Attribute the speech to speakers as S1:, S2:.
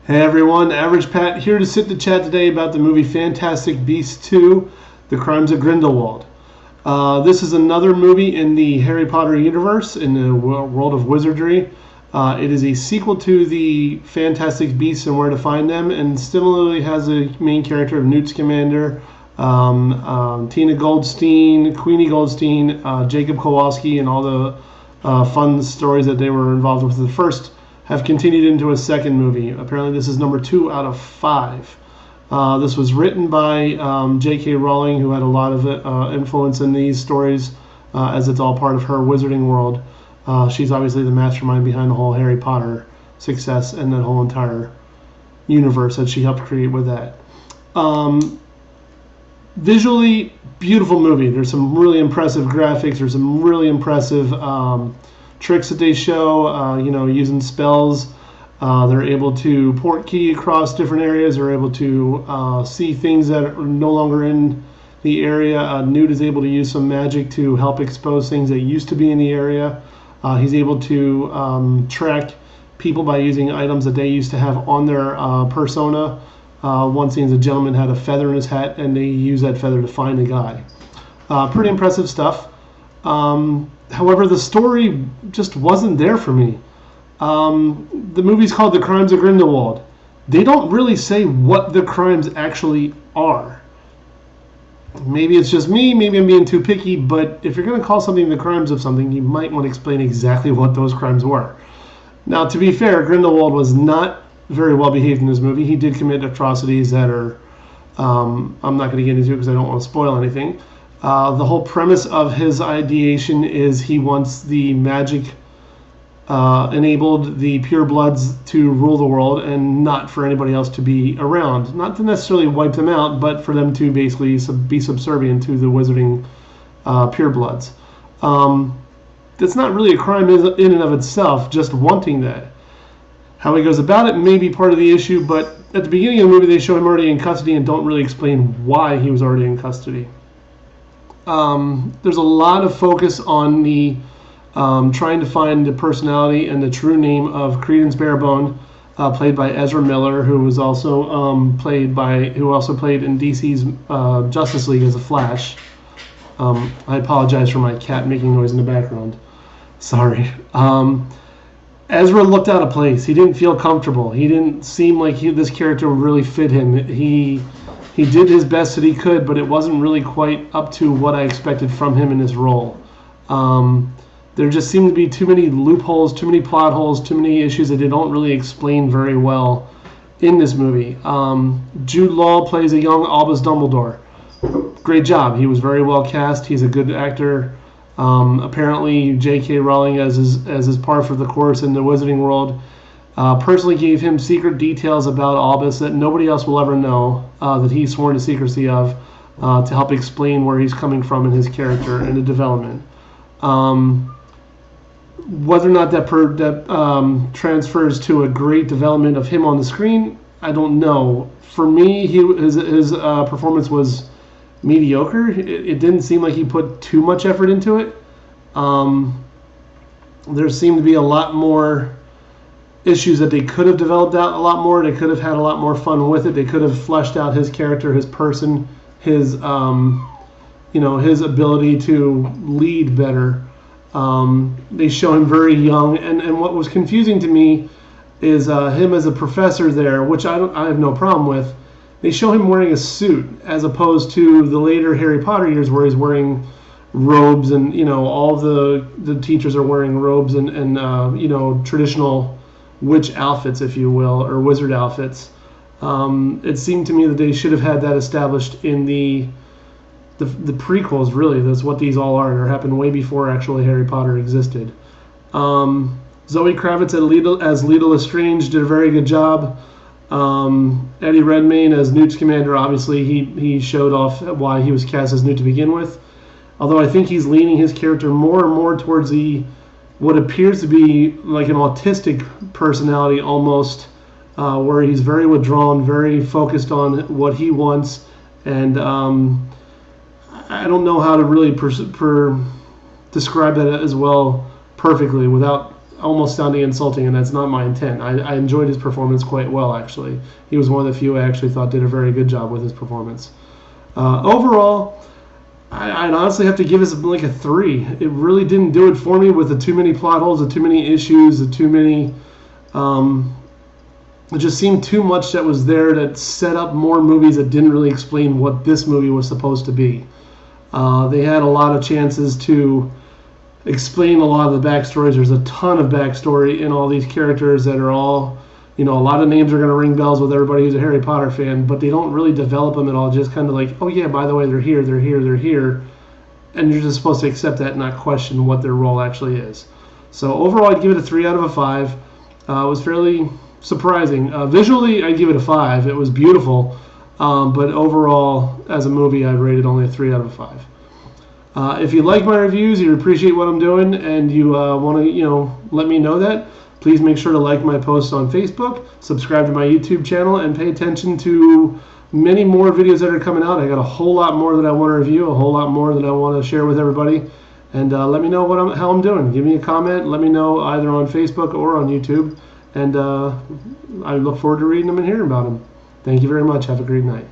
S1: Hey everyone, Average Pat here to sit to chat today about the movie Fantastic Beasts 2, The Crimes of Grindelwald. This is another movie in the Harry Potter universe, in the world of wizardry. It is a sequel to the Fantastic Beasts and Where to Find Them, and similarly has a main character of Newt Scamander, Tina Goldstein, Queenie Goldstein, Jacob Kowalski, and all the fun stories that they were involved with the first have continued into a second movie. Apparently this is number 2 out of 5. This was written by J.K. Rowling, who had a lot of influence in these stories, as it's all part of her wizarding world. She's obviously the mastermind behind the whole Harry Potter success and that whole entire universe that she helped create with that. Visually, beautiful movie. There's some really impressive graphics. There's some really impressive tricks that they show, using spells. They're able to port key across different areas. They're able to see things that are no longer in the area. Newt is able to use some magic to help expose things that used to be in the area. He's able to track people by using items that they used to have on their persona. One scene, the gentleman had a feather in his hat, and they used that feather to find the guy. Pretty impressive stuff. However, the story just wasn't there for me. The movie's called The Crimes of Grindelwald. They don't really say what the crimes actually are. Maybe it's just me, maybe I'm being too picky, but if you're going to call something the crimes of something, you might want to explain exactly what those crimes were. Now, to be fair, Grindelwald was not very well behaved in this movie. He did commit atrocities that are, I'm not going to get into because I don't want to spoil anything. The whole premise of his ideation is he wants the magic enabled the purebloods to rule the world and not for anybody else to be around. Not to necessarily wipe them out, but for them to basically be subservient to the wizarding purebloods. That's not really a crime in and of itself, just wanting that. How he goes about it may be part of the issue, but at the beginning of the movie they show him already in custody and don't really explain why he was already in custody. There's a lot of focus on the trying to find the personality and the true name of Credence Barebone, played by Ezra Miller, who was also played in DC's Justice League as a Flash. I apologize for my cat making noise in the background. Sorry. Ezra looked out of place. He didn't feel comfortable. He didn't seem like this character would really fit him. He did his best that he could, but it wasn't really quite up to what I expected from him in this role. There just seemed to be too many loopholes, too many plot holes, too many issues that they don't really explain very well in this movie. Jude Law plays a young Albus Dumbledore. Great job. He was very well cast. He's a good actor. Apparently, J.K. Rowling, as his par for the course in the wizarding world, personally gave him secret details about Albus that nobody else will ever know, that he's sworn to secrecy of, to help explain where he's coming from in his character and the development. Whether or not that transfers to a great development of him on the screen, I don't know. For me, his performance was mediocre. It didn't seem like he put too much effort into it. There seemed to be a lot more issues that they could have developed out a lot more. They could have had a lot more fun with it. They could have fleshed out his character, his person, his his ability to lead better. They show him very young, and what was confusing to me is him as a professor there, which I have no problem with. They show him wearing a suit as opposed to the later Harry Potter years where he's wearing robes, and all the teachers are wearing robes and traditional witch outfits, if you will, or wizard outfits. It seemed to me that they should have had that established in the prequels. Really, that's what these all are. It happened way before actually Harry Potter existed. Zoe Kravitz as Leta Lestrange did a very good job. Eddie Redmayne as Newt Scamander, obviously he showed off why he was cast as Newt to begin with. Although I think he's leaning his character more and more towards what appears to be like an autistic personality almost, where he's very withdrawn, very focused on what he wants, and I don't know how to really describe that as well perfectly without almost sounding insulting, and that's not my intent. I enjoyed his performance quite well, actually. He was one of the few I actually thought did a very good job with his performance. Overall, I'd honestly have to give this like a 3. It really didn't do it for me with the too many plot holes, the too many issues, the too many... it just seemed too much that was there that set up more movies that didn't really explain what this movie was supposed to be. They had a lot of chances to explain a lot of the backstories. There's a ton of backstory in all these characters that are all... a lot of names are going to ring bells with everybody who's a Harry Potter fan, but they don't really develop them at all. Just kind of like, oh yeah, by the way, they're here, they're here, they're here. And you're just supposed to accept that and not question what their role actually is. So overall, I'd give it a 3 out of a 5. It was fairly surprising. Visually, I'd give it a 5. It was beautiful. But overall, as a movie, I'd rate it only a 3 out of a 5. If you like my reviews, you appreciate what I'm doing, and you want to, let me know that, please make sure to like my posts on Facebook, subscribe to my YouTube channel, and pay attention to many more videos that are coming out. I got a whole lot more that I want to review, a whole lot more that I want to share with everybody. And let me know how I'm doing. Give me a comment. Let me know either on Facebook or on YouTube. And I look forward to reading them and hearing about them. Thank you very much. Have a great night.